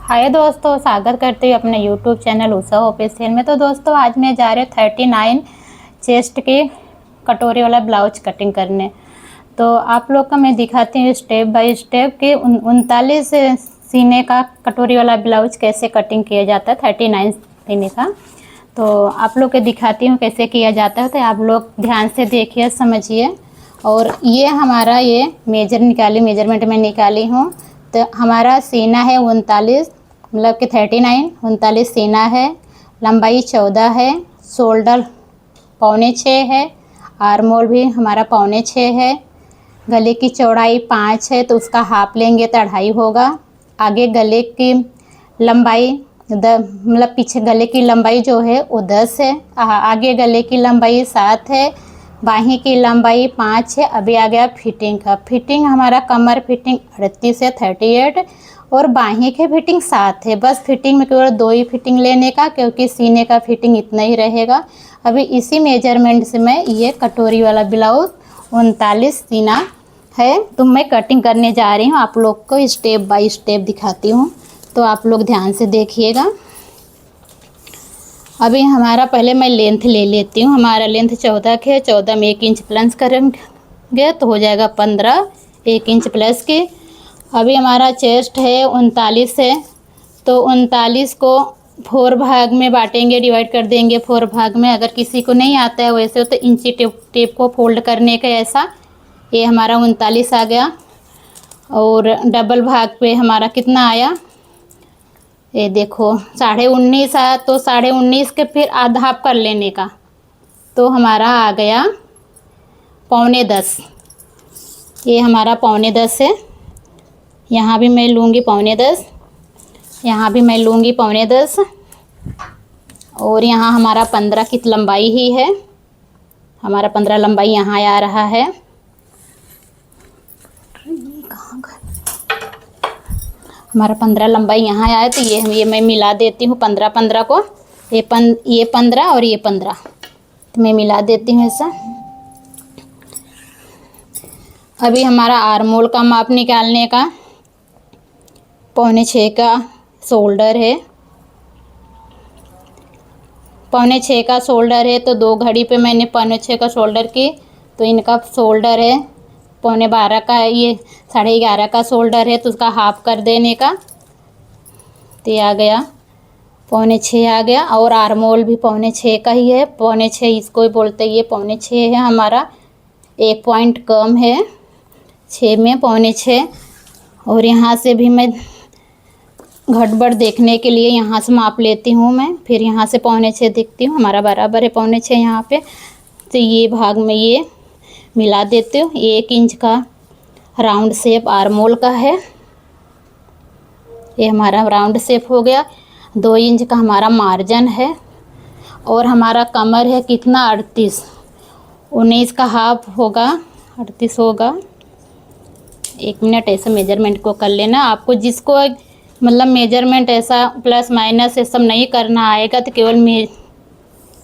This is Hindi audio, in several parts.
हाय दोस्तों, स्वागत करते हुए अपने यूट्यूब चैनल उषा ऑफिशियल में। तो दोस्तों आज मैं जा रही हूँ 39 चेस्ट की कटोरी वाला ब्लाउज कटिंग करने। तो आप लोग का मैं दिखाती हूँ स्टेप बाय स्टेप कि 39 सीने का कटोरी वाला ब्लाउज कैसे कटिंग किया जाता है, 39 सीने का। तो आप लोग को दिखाती हूँ कैसे किया जाता है, तो आप लोग ध्यान से देखिए, समझिए। और ये हमारा ये मेजरमेंट में निकाली हूँ। तो हमारा सीना है 39, मतलब कि 39 सीना है, लंबाई 14 है, शोल्डर 5.25 है, आर्मोल भी हमारा 5.25 है, गले की चौड़ाई 5 है तो उसका हाफ लेंगे तो 2.5 होगा। आगे गले की लंबाई मतलब पीछे गले की लंबाई जो है वो 10 है, आगे गले की लंबाई 7 है, बाहीं की लंबाई 5 है। अभी आ गया फिटिंग का। फिटिंग हमारा कमर फिटिंग 38 है 38, और बाहीं के फिटिंग 7 है। बस फिटिंग में केवल 2 ही फिटिंग लेने का, क्योंकि सीने का फिटिंग इतना ही रहेगा। अभी इसी मेजरमेंट से मैं ये कटोरी वाला ब्लाउज 39 सीना है तो मैं कटिंग करने जा रही हूँ। आप लोग को स्टेप बाय स्टेप दिखाती हूँ, तो आप लोग ध्यान से देखिएगा। अभी हमारा पहले मैं लेंथ ले लेती हूँ। हमारा लेंथ 14 है, 14 में 1 इंच प्लस करेंगे तो हो जाएगा 15, 1 इंच प्लस के। अभी हमारा चेस्ट है 39 है, तो 39 को 4 भाग में बांटेंगे, डिवाइड कर देंगे 4 भाग में। अगर किसी को नहीं आता है वैसे तो इंची टेप को फोल्ड करने का ऐसा, ये हमारा 39 आ गया। और डबल भाग पे हमारा कितना आया, ये देखो 19.5 आया, तो 19.5 के फिर आधा हाफ कर लेने का, तो हमारा आ गया 9.25। ये हमारा 9.25 है। यहाँ भी मैं लूँगी 9.25, यहाँ भी मैं लूँगी 9.25, और यहाँ हमारा 15 की लंबाई ही है। हमारा 15 लंबाई यहाँ आ रहा है। हमारा 15 लंबाई यहाँ आया, तो ये मैं मिला देती हूँ 15 को। ये 15 और ये 15 तो मैं मिला देती हूँ ऐसा। अभी हमारा आर्मोल का माप निकालने का 5.25 का शोल्डर है, 5.25 का शोल्डर है। तो 2 घड़ी पे मैंने 5.25 का शोल्डर की, तो इनका शोल्डर है 11.25 का, ये 11.5 का शोल्डर है, तो उसका हाफ कर देने का, तो ये आ गया 6.25 आ गया। और आर्मोल भी 6.25 का ही है, 6.25 इसको ही बोलते हैं, ये 6.25 है हमारा। 1 पॉइंट कम है 6 में 6.25। और यहाँ से भी मैं घटबड़ देखने के लिए यहाँ से माप लेती हूँ मैं, फिर यहाँ से 6.25 देखती हूँ, हमारा बराबर है 6.25 यहाँ पे। तो ये भाग में ये मिला देती हूँ। 1 इंच का राउंड शेप आर्मोल का है, ये हमारा राउंड शेप हो गया। 2 इंच का हमारा मार्जिन है, और हमारा कमर है कितना 38, 19 का हाफ होगा, 38 होगा। 1 मिनट ऐसे मेजरमेंट को कर लेना। आपको जिसको मतलब मेजरमेंट ऐसा प्लस माइनस ये सब नहीं करना आएगा, तो केवल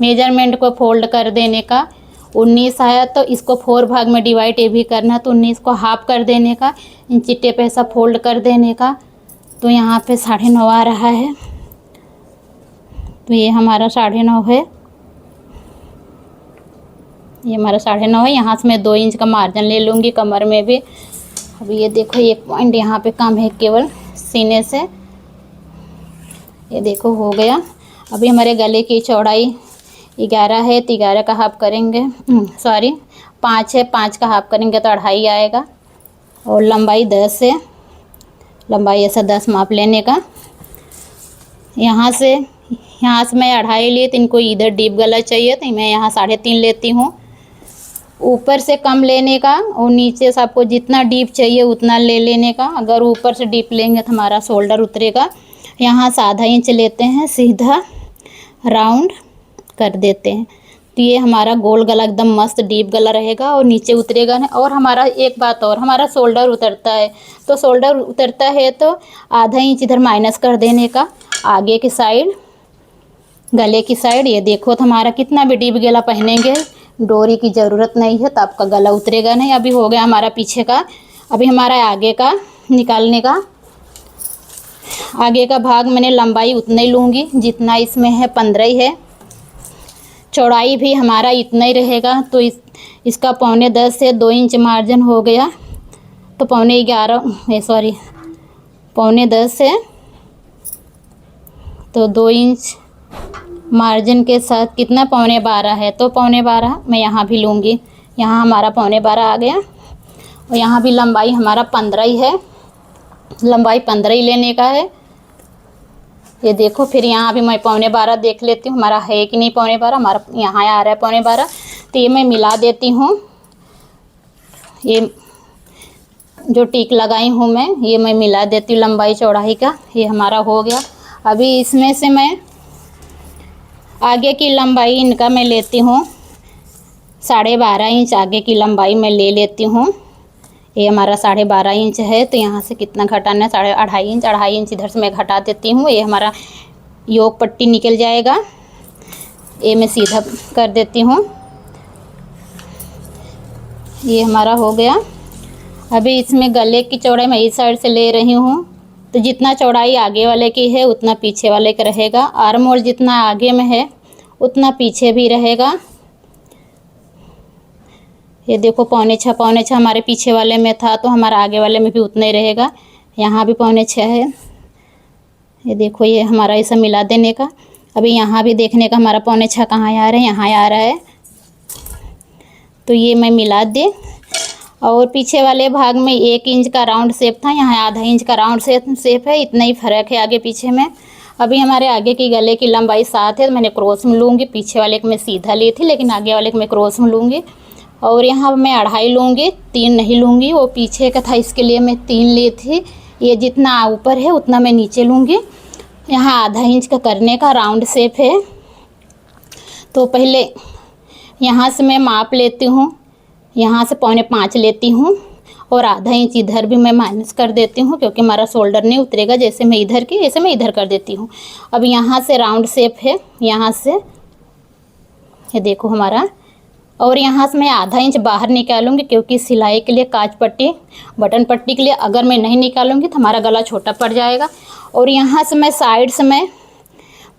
मेजरमेंट को फोल्ड कर देने का। 19 आया तो इसको 4 भाग में डिवाइड ये भी करना, तो 19 को हाफ कर देने का, इंची टेप ऐसा फोल्ड कर देने का। तो यहाँ पे 9.5 आ रहा है, तो ये हमारा 9.5 है, ये हमारा 9.5 है। यहाँ से मैं 2 इंच का मार्जिन ले लूँगी कमर में भी। अभी ये देखो 1 पॉइंट यहाँ पे कम है केवल सीने से, ये देखो हो गया। अभी हमारे गले की चौड़ाई 11 है, तो 11 का हाफ करेंगे, सॉरी 5 है, 5 का हाफ करेंगे तो 2.5 आएगा। और लंबाई 10 है, लंबाई ऐसा 10 माप लेने का। यहाँ से मैं 2.5 लिए, तो इनको इधर डीप गला चाहिए, तो मैं यहाँ 3.5 लेती हूँ। ऊपर से कम लेने का, और नीचे से आपको जितना डीप चाहिए उतना ले लेने का। अगर ऊपर से डीप लेंगे तो हमारा शोल्डर उतरेगा। यहाँ से ½ इंच लेते हैं, सीधा राउंड कर देते हैं, तो ये हमारा गोल गला एकदम मस्त डीप गला रहेगा और नीचे उतरेगा नहीं। और हमारा एक बात और, हमारा शोल्डर उतरता है, तो शोल्डर उतरता है तो ½ इंच इधर माइनस कर देने का आगे की साइड, गले की साइड। ये देखो तो हमारा कितना भी डीप गला पहनेंगे डोरी की ज़रूरत नहीं है, तो आपका गला उतरेगा नहीं। अभी हो गया हमारा पीछे का। अभी हमारा आगे का निकालने का आगे का भाग मैंने लंबाई उतना ही लूँगी जितना इसमें है, 15 ही है। चौड़ाई भी हमारा इतना ही रहेगा, तो इसका 9.25 से 2 इंच मार्जिन हो गया, तो 9.10 है, तो 2 इंच मार्जिन के साथ कितना 9.12 है, तो 9.12 मैं यहाँ भी लूँगी। यहाँ हमारा 9.12 आ गया, और यहाँ भी लंबाई हमारा 15 ही है, लंबाई 15 ही लेने का है। ये देखो, फिर यहाँ भी मैं 9.12 देख लेती हूँ हमारा है कि नहीं 9.12, हमारा यहाँ आ रहा है 9.12, तो ये मैं मिला देती हूँ। ये जो टिक लगाई हूँ ये मैं मिला देती हूँ लंबाई चौड़ाई का। ये हमारा हो गया। अभी इसमें से मैं आगे की लंबाई इनका मैं लेती हूँ 12.5 इंच आगे की लंबाई मैं ले लेती हूँ। ये हमारा 12.5 इंच है, तो यहाँ से कितना घटाना है, 2.5 इंच, 2.5 इंच इधर से मैं घटा देती हूँ। ये हमारा योक पट्टी निकल जाएगा। ये मैं सीधा कर देती हूँ। ये हमारा हो गया। अभी इसमें गले की चौड़ाई मैं इस साइड से ले रही हूँ, तो जितना चौड़ाई आगे वाले की है उतना पीछे वाले का रहेगा। आर्म होल जितना आगे में है उतना पीछे भी रहेगा। ये देखो 5.25 हमारे पीछे वाले में था, तो हमारा आगे वाले में भी उतना ही रहेगा। यहाँ भी 5.25 है। ये देखो, ये हमारा ऐसा मिला देने का। अभी यहाँ भी देखने का हमारा 5.25 कहाँ आ रहा है, यहाँ आ रहा है, तो ये मैं मिला दे। और पीछे वाले भाग में 1 इंच का राउंड शेप था, यहाँ आधा इंच का राउंड शेप है, इतना ही फ़र्क है आगे पीछे में। अभी हमारे आगे की गले की लंबाई 7 है, तो मैंने क्रॉस में लूँगी। पीछे वाले को मैं सीधा ली थी, लेकिन आगे वाले को मैं क्रॉस में लूँगी। और यहाँ मैं 2.5 लूँगी, 3 नहीं लूँगी। वो पीछे का था, इसके लिए मैं 3 ली थी। ये जितना ऊपर है उतना मैं नीचे लूँगी। यहाँ आधा इंच का करने का राउंड शेप है, तो पहले यहाँ से मैं माप लेती हूँ। यहाँ से 5.25 लेती हूँ, और आधा इंच इधर भी मैं माइनस कर देती हूँ, क्योंकि हमारा शोल्डर नहीं उतरेगा। जैसे मैं इधर की, ऐसे मैं इधर कर देती हूँ। अब यहाँ से राउंड शेप है, यहाँ से ये देखो हमारा। और यहाँ से मैं आधा इंच बाहर निकालूंगी, क्योंकि सिलाई के लिए काज पट्टी, बटन पट्टी के लिए अगर मैं नहीं निकालूंगी तो हमारा गला छोटा पड़ जाएगा। और यहाँ से मैं साइड से मैं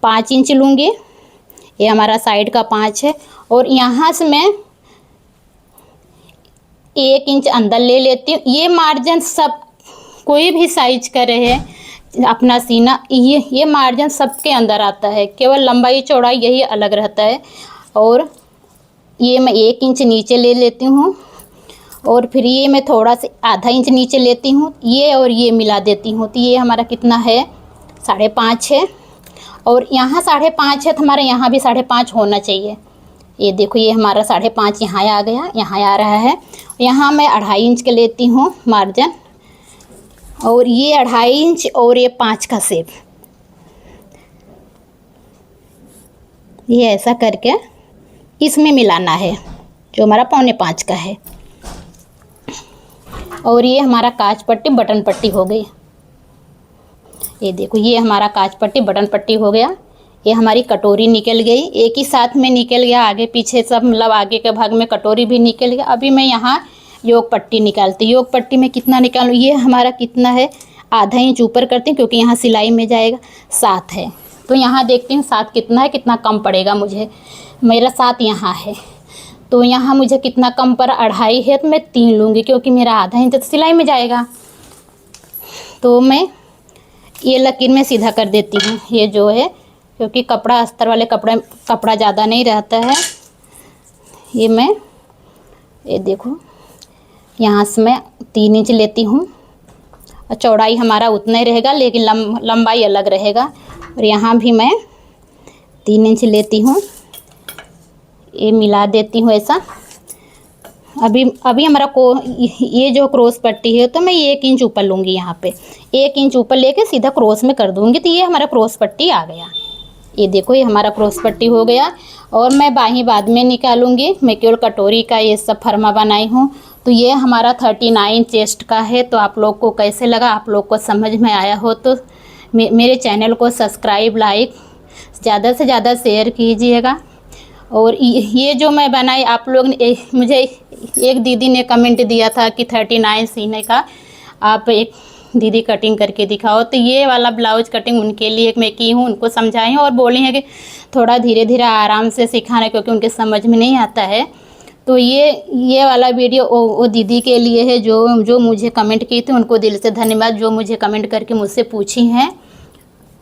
5 इंच लूँगी। ये हमारा साइड का 5 है। और यहाँ से मैं 1 इंच अंदर ले लेती हूँ। ये मार्जिन सब कोई भी साइज का रहे अपना सीना, ये मार्जिन सबके अंदर आता है, केवल लंबाई चौड़ाई यही अलग रहता है। और ये मैं 1 इंच नीचे ले लेती हूँ, और फिर ये मैं थोड़ा सा आधा इंच नीचे लेती हूँ, ये और ये मिला देती हूँ, तो ये हमारा कितना है 5.5 है। और यहाँ 5.5 है, तो हमारे यहाँ भी 5.5 होना चाहिए। ये देखो, ये हमारा 5.5 यहाँ आ गया, यहाँ आ रहा है। यहाँ मैं 2.5 इंच के लेती हूँ मार्जिन, और ये 2.5 इंच और ये 5 का शेप, ये ऐसा करके इसमें मिलाना है, जो हमारा 4.25 का है। और ये हमारा काज पट्टी बटन पट्टी हो गई। ये देखो, ये हमारा काज पट्टी बटन पट्टी हो गया। ये हमारी कटोरी निकल गई, एक ही साथ में निकल गया, आगे पीछे सब, मतलब आगे के भाग में कटोरी भी निकल गया। अभी मैं यहाँ योक पट्टी निकालती। योक पट्टी में कितना निकालूँ, ये हमारा कितना है, आधा इंच ऊपर करती हूँ, क्योंकि यहाँ सिलाई में जाएगा 7 है। तो यहाँ देखती हूँ 7 कितना है, कितना कम पड़ेगा मुझे। मेरा 7 यहाँ है, तो यहाँ मुझे कितना कम पर 2.5 है, तो मैं 3 लूँगी, क्योंकि मेरा आधा इंच तो सिलाई में जाएगा। तो मैं ये लकीर में सीधा कर देती हूँ, ये जो है, क्योंकि कपड़ा अस्तर वाले कपड़ा ज़्यादा नहीं रहता है। ये मैं, ये देखो, यहाँ से मैं 3 इंच लेती हूँ, और चौड़ाई हमारा उतना ही रहेगा, लेकिन लंबाई अलग रहेगा। और यहाँ भी मैं 3 इंच लेती हूँ, ये मिला देती हूँ ऐसा। अभी हमारा ये जो क्रॉस पट्टी है, तो मैं 1 इंच ऊपर लूँगी, यहाँ पे 1 इंच ऊपर लेके सीधा क्रॉस में कर दूँगी, तो ये हमारा क्रॉस पट्टी आ गया। ये देखो, ये हमारा क्रॉस पट्टी हो गया। और मैं बाही बाद में निकालूंगी, मैं केवल कटोरी का ये सब फर्मा बनाई हूँ। तो ये हमारा 39 चेस्ट का है। तो आप लोग को कैसे लगा, आप लोग को समझ में आया हो तो मेरे चैनल को सब्सक्राइब, लाइक, ज़्यादा से ज़्यादा शेयर कीजिएगा। और ये जो मैं बनाई, आप लोग ने, मुझे एक दीदी ने कमेंट दिया था कि 39 सीने का आप एक दीदी कटिंग करके दिखाओ। तो ये वाला ब्लाउज कटिंग उनके लिए मैं की हूँ, उनको समझाई हूँ और बोली है कि थोड़ा धीरे धीरे आराम से सिखाना, क्योंकि उनके समझ में नहीं आता है। तो ये वाला वीडियो वो दीदी के लिए है जो मुझे कमेंट की थी, उनको दिल से धन्यवाद, जो मुझे कमेंट करके मुझसे पूछी हैं।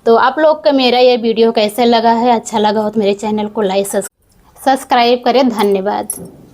तो आप लोग का मेरा ये वीडियो कैसे लगा है, अच्छा लगा हो तो मेरे चैनल को लाइक सब्सक्राइब करें। धन्यवाद।